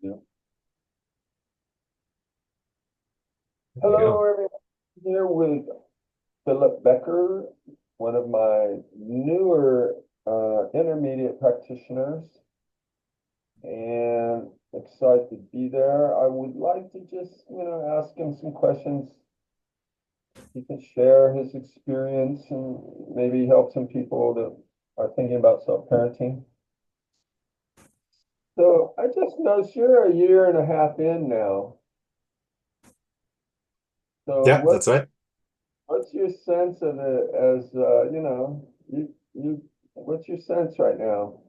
Yeah. There you Hello, go. everyone. Here with Philip Becker, one of my newer intermediate practitioners, and excited to be there. I would like to just, ask him some questions. He can share his experience and maybe help some people that are thinking about self-parenting. So I just noticed you're a year and a half in now. So Yeah, that's right. what's your sense of it as what's your sense right now?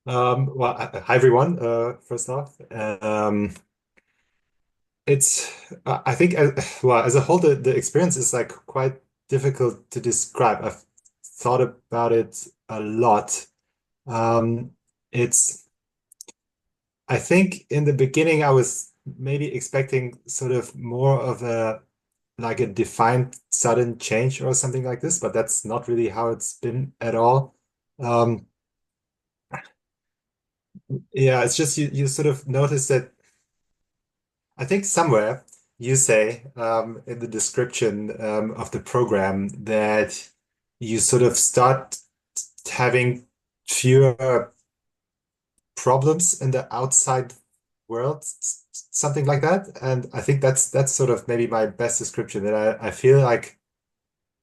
Well, hi everyone. First off, it's I think well as a whole the experience is like quite difficult to describe. I've thought about it a lot. Um, it's I think in the beginning I was maybe expecting sort of more of a like a defined sudden change or something like this, but that's not really how it's been at all. Um, yeah, it's just you sort of notice that I think somewhere you say in the description of the program that you sort of start having fewer problems in the outside world, something like that. And I think that's sort of maybe my best description that I feel like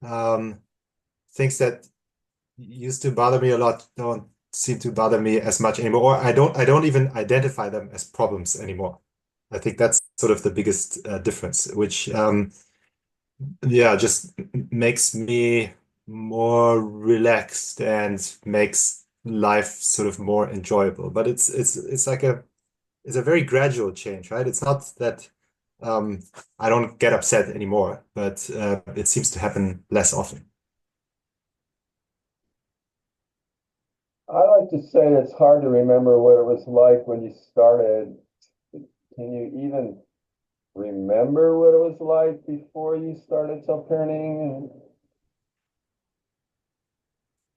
um, things that used to bother me a lot don't seem to bother me as much anymore, or I don't even identify them as problems anymore. I think that's sort of the biggest difference, which yeah, just makes me more relaxed and makes life sort of more enjoyable. But it's like it's a very gradual change, right? It's not that um, I don't get upset anymore, but it seems to happen less often. I like to say it's hard to remember what it was like when you started. Can you even remember what it was like before you started self-parenting and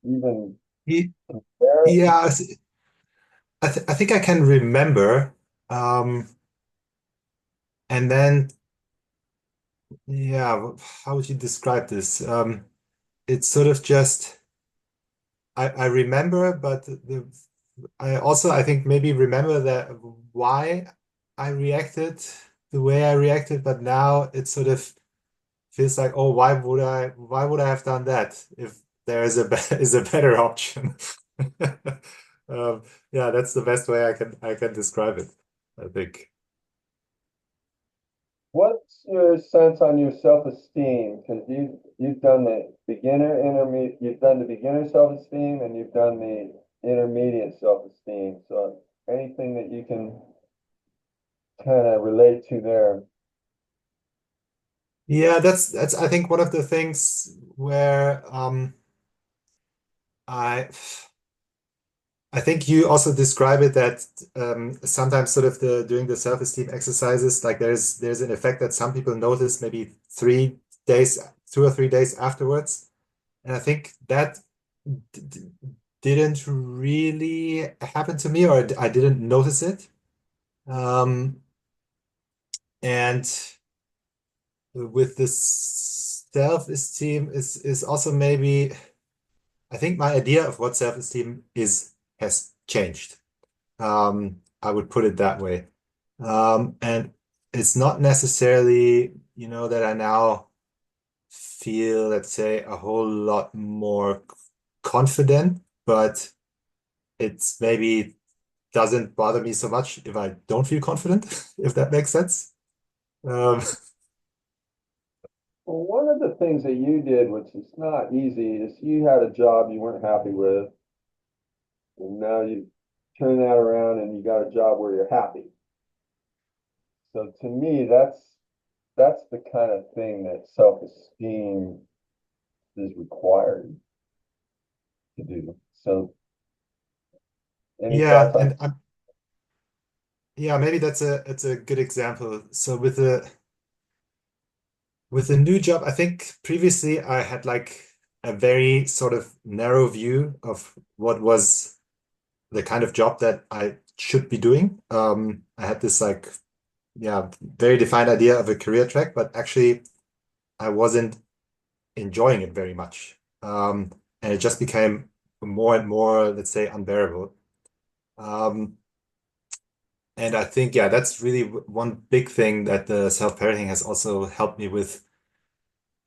even Ye- compare it? Yeah, I think I can remember. Um, and then, yeah, how would you describe this? It's sort of just I remember, but I also I think maybe remember that why I reacted the way I reacted, but now it sort of feels like, oh, why would I have done that if there is a is a better option? Yeah, that's the best way I can describe it, I think. What's your sense on your self-esteem? Because you've done the beginner, intermediate, you've done the beginner self-esteem, and you've done the intermediate self-esteem. So anything that you can kind of relate to there. Yeah, that's I think one of the things where I I think you also describe it that sometimes sort of the doing the self-esteem exercises, like there's an effect that some people notice maybe 3 days, 2 or 3 days afterwards. And I think that d d- didn't really happen to me, or I didn't notice it. Um, and with this self-esteem is also maybe I think my idea of what self-esteem is has changed. I would put it that way. And it's not necessarily, that I now feel, let's say, a whole lot more confident, but it's maybe doesn't bother me so much if I don't feel confident, if that makes sense. Um, Well, one of the things that you did, which is not easy, is you had a job you weren't happy with, and now you turn that around and you got a job where you're happy. So to me, that's the kind of thing that self-esteem is required to do. So any yeah, thoughts on and yeah, maybe that's a good example. So with a new job, I think previously I had like a very sort of narrow view of what was the kind of job that I should be doing. I had this like, yeah, very defined idea of a career track, but actually I wasn't enjoying it very much. And it just became more and more, let's say, unbearable. Um, and I think, yeah, that's really one big thing that the self-parenting has also helped me with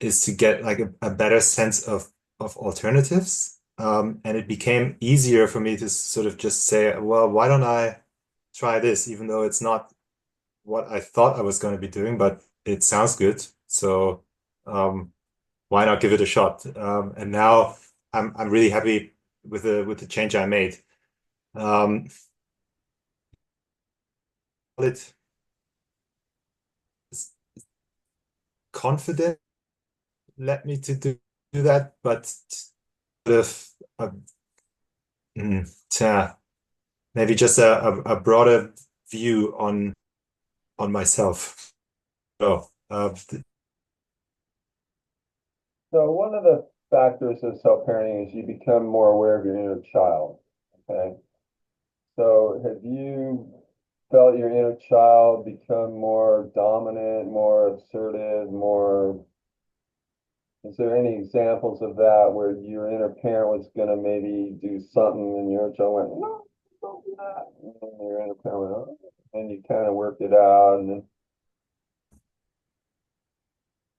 is to get like a better sense of alternatives. And it became easier for me to sort of just say, well, why don't I try this, even though it's not what I thought I was going to be doing, but it sounds good. So um, why not give it a shot? And now I'm really happy with the change I made. Um, it confident led me to do that, but sort of uh, yeah, maybe just a broader view on myself. Oh, So one of the factors of self-parenting is you become more aware of your inner child. Okay. So have you felt your inner child become more dominant, more assertive, more, is there any examples of that where your inner parent was gonna maybe do something and your inner child went, no, don't do that. And then your inner parent went, oh, and you kind of worked it out and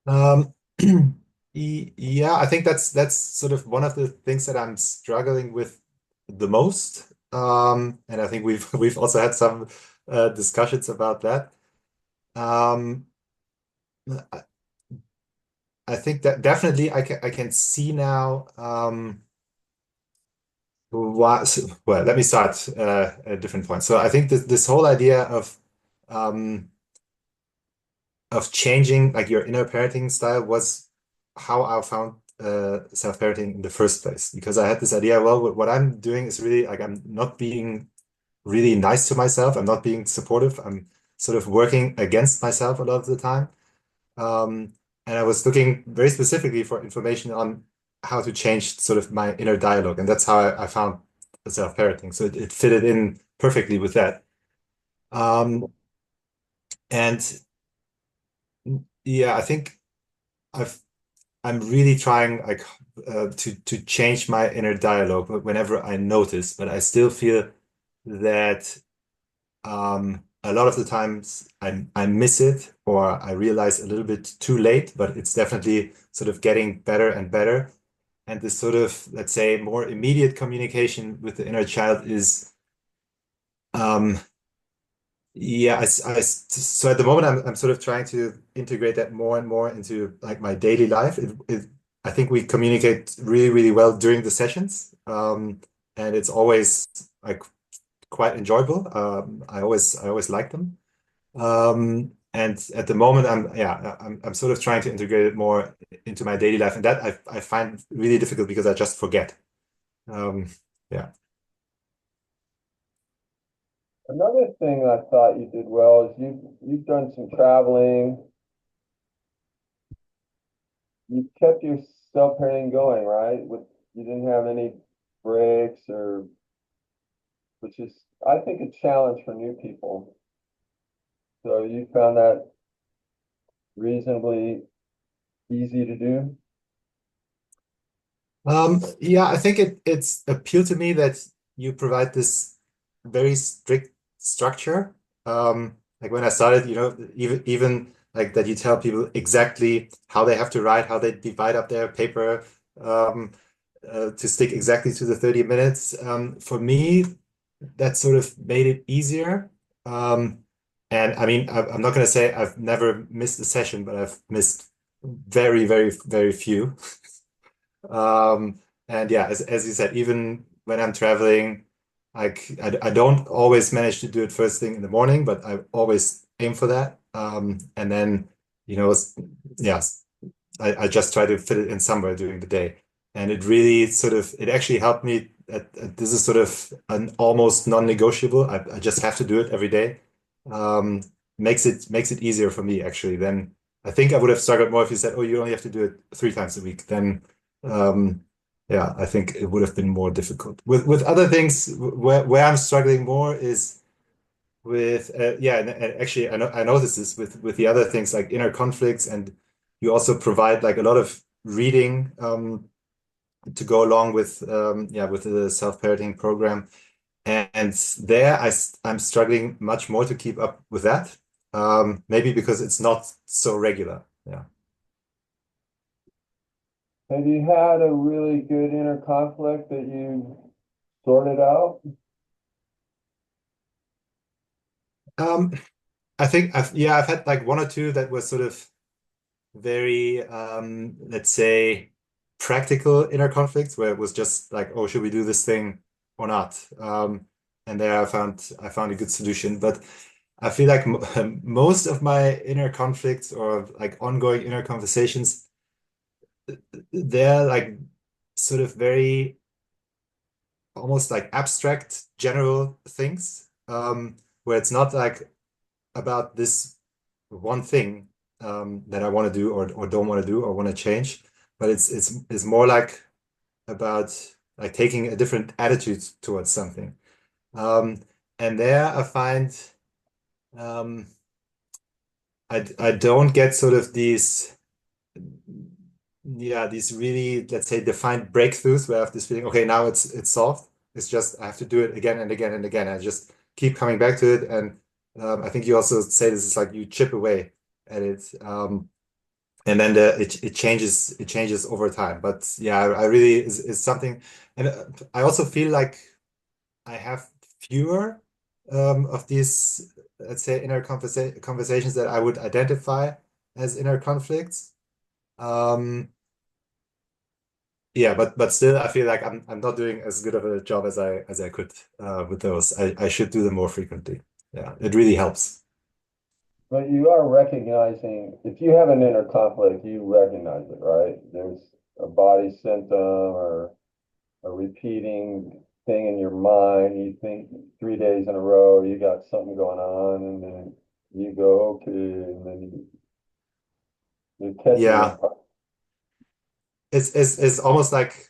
then, um, yeah, I think that's sort of one of the things that I'm struggling with the most. And I think we've also had some discussions about that. Um, I, I think that definitely I can see now. Well, let me start at a different point. So I think this whole idea um, of changing like your inner parenting style was how I found self-parenting in the first place. Because I had this idea, well, what I'm doing is really like I'm not being really nice to myself. I'm not being supportive. I'm sort of working against myself a lot of the time. Um, and I was looking very specifically for information on how to change sort of my inner dialogue. And that's how I found self-parenting. So it fitted in perfectly with that. Um, and yeah, I think I've I'm really trying like to change my inner dialogue whenever I notice, but I still feel that a lot of the times I miss it or I realize a little bit too late, but it's definitely sort of getting better and better. And this sort of, let's say, more immediate communication with the inner child is um, yeah, so at the moment I'm sort of trying to integrate that more and more into like my daily life. I think we communicate really, really well during the sessions. And it's always like quite enjoyable. I always like them. And at the moment I'm sort of trying to integrate it more into my daily life. And that I find really difficult because I just forget. Um, yeah. another thing I thought you did well is you've done some traveling, you kept your self-parenting going, right? With you didn't have any breaks or which is I think a challenge for new people. So you found that reasonably easy to do. Yeah, I think it's appealed to me that you provide this very strict structure. Like when I started, even like that you tell people exactly how they have to write, how they divide up their paper, um, to stick exactly to the 30 minutes. For me, that sort of made it easier. Um, and I mean, I'm not going to say I've never missed a session, but I've missed very, very, very few. And yeah, as you said, even when I'm traveling, I don't always manage to do it first thing in the morning, but I always aim for that. And then, you know, yeah, I just try to fit it in somewhere during the day. And it really sort of, it actually helped me this is sort of an almost non-negotiable. I just have to do it every day. Um, makes it easier for me actually. Then I think I would have struggled more if you said, oh, you only have to do it 3 times a week. Then um, Yeah, I think it would have been more difficult. With other things, where I'm struggling more is with yeah, and actually I noticed this with the other things like inner conflicts, and you also provide like a lot of reading to go along with yeah, with the self-parenting program. And there I'm struggling much more to keep up with that. Maybe because it's not so regular. Yeah. Have you had a really good inner conflict that you sorted out? Um, I think I've had like one or two that were sort of very let's say practical inner conflicts where it was just like, oh, should we do this thing or not? And there I found a good solution. But I feel like m most of my inner conflicts or like ongoing inner conversations, they're like sort of very almost like abstract general things, where it's not like about this one thing that I want to do or don't want to do or want to change, but it's more like about like taking a different attitude towards something. Um, and there I find um, I don't get sort of these yeah, these really, let's say, defined breakthroughs where I have this feeling, okay, now it's solved. It's just I have to do it again and again and again. I just keep coming back to it. And I think you also say this is like you chip away at it. And then it changes over time. But yeah, I really is something, and I also feel like I have fewer of these, let's say, inner conversations that I would identify as inner conflicts. Um, Yeah, but still, I feel like I'm not doing as good of a job as I could with those. I should do them more frequently. Yeah, it really helps. But you are recognizing, if you have an inner conflict, you recognize it, right? There's a body symptom or a repeating thing in your mind. You think 3 days in a row you got something going on, and then you go, okay, and then you're catching Yeah, it. it's almost like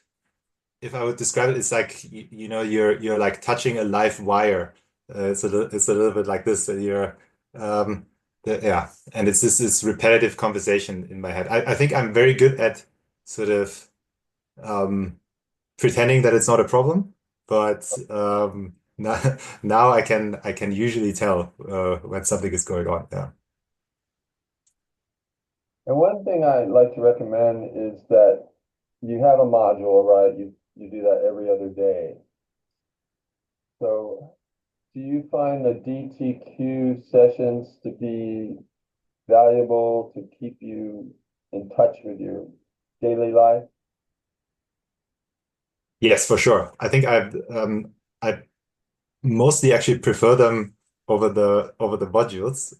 if I would describe it, it's like you know you're like touching a live wire. It's a little bit like this. That you're yeah, and it's this repetitive conversation in my head. I think I'm very good at sort of um pretending that it's not a problem, but now, now I can usually tell when something is going on. Yeah. And one thing I like to recommend is that you have a module, right? You do that every other day. So do you find the DTQ sessions to be valuable to keep you in touch with your daily life? Yes, for sure. I think I mostly actually prefer them over the modules,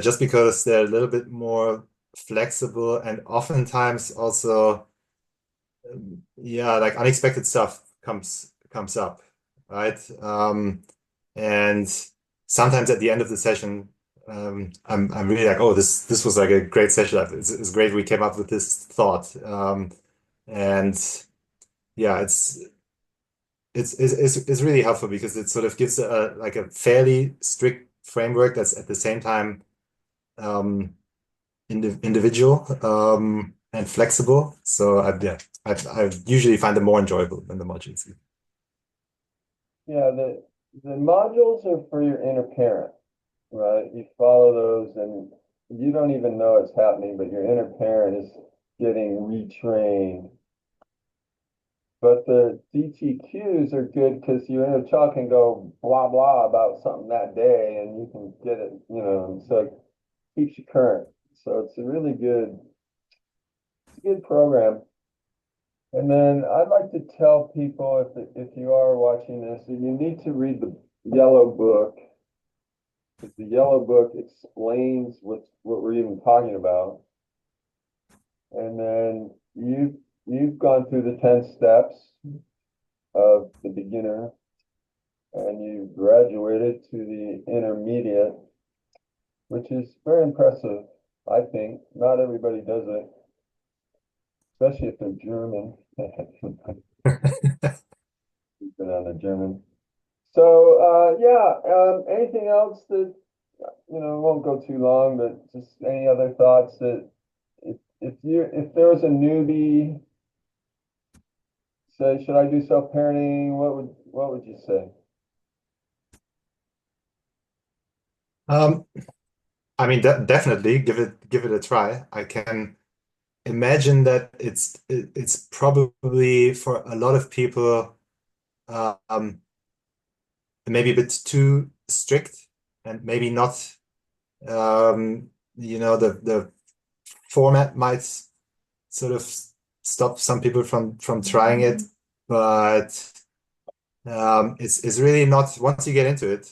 just because they're a little bit more flexible and oftentimes also yeah, like unexpected stuff comes up, right? And sometimes at the end of the session, I'm really like, oh, this was like a great session. It's great we came up with this thought. And yeah, it's really helpful because it sort of gives a like a fairly strict framework that's at the same time um, individual and flexible. So yeah, I usually find them more enjoyable than the modules. Yeah, the modules are for your inner parent, right? You follow those and you don't even know it's happening, but your inner parent is getting retrained. But the DTQs are good because your inner child can go blah blah about something that day and you can get it, and so it keeps you current. So it's a really good program. And then I'd like to tell people if you are watching this, that you need to read the yellow book, because the yellow book explains what we're even talking about. And then you've gone through the 10 steps of the beginner and you graduated to the intermediate, which is very impressive, I think. Not everybody does it. especially if they're German. Keep it on the German. So, yeah, anything else that, won't go too long, but just any other thoughts that if there was a newbie, say, should I do self-parenting? What would you say? Um, I mean, de definitely give it a try. I can imagine that it's probably for a lot of people um, maybe a bit too strict and maybe not the format might sort of stop some people from trying it, but it's really not once you get into it,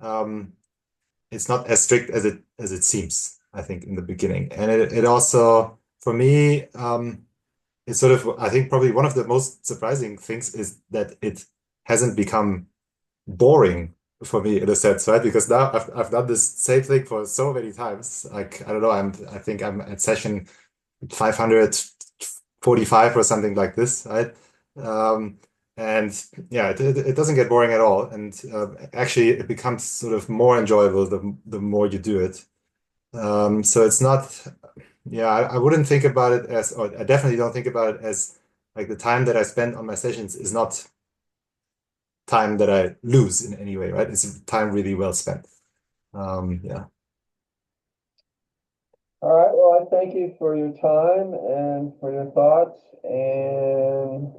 um, it's not as strict as it seems, I think, in the beginning. And it also for me it's sort of I think probably one of the most surprising things is that it hasn't become boring for me in a sense, right? Because now I've done this same thing for so many times. Like I don't know, I think I'm at session 545 or something like this, right? Um, and yeah, it doesn't get boring at all. And actually, it becomes sort of more enjoyable the more you do it. So it's not, yeah, I wouldn't think about it as, or I definitely don't think about it as like the time that I spend on my sessions is not time that I lose in any way, right? It's time really well spent. Yeah. All right, well, I thank you for your time and for your thoughts. And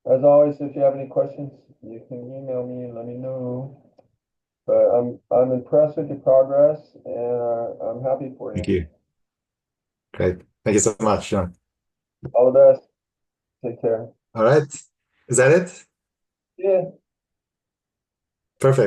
as always, if you have any questions, you can email me and let me know. But I'm impressed with your progress and I'm happy for Thank you. you. Great. Thank you so much, John. All the best. Take care. All right. Is that it? Yeah. Perfect.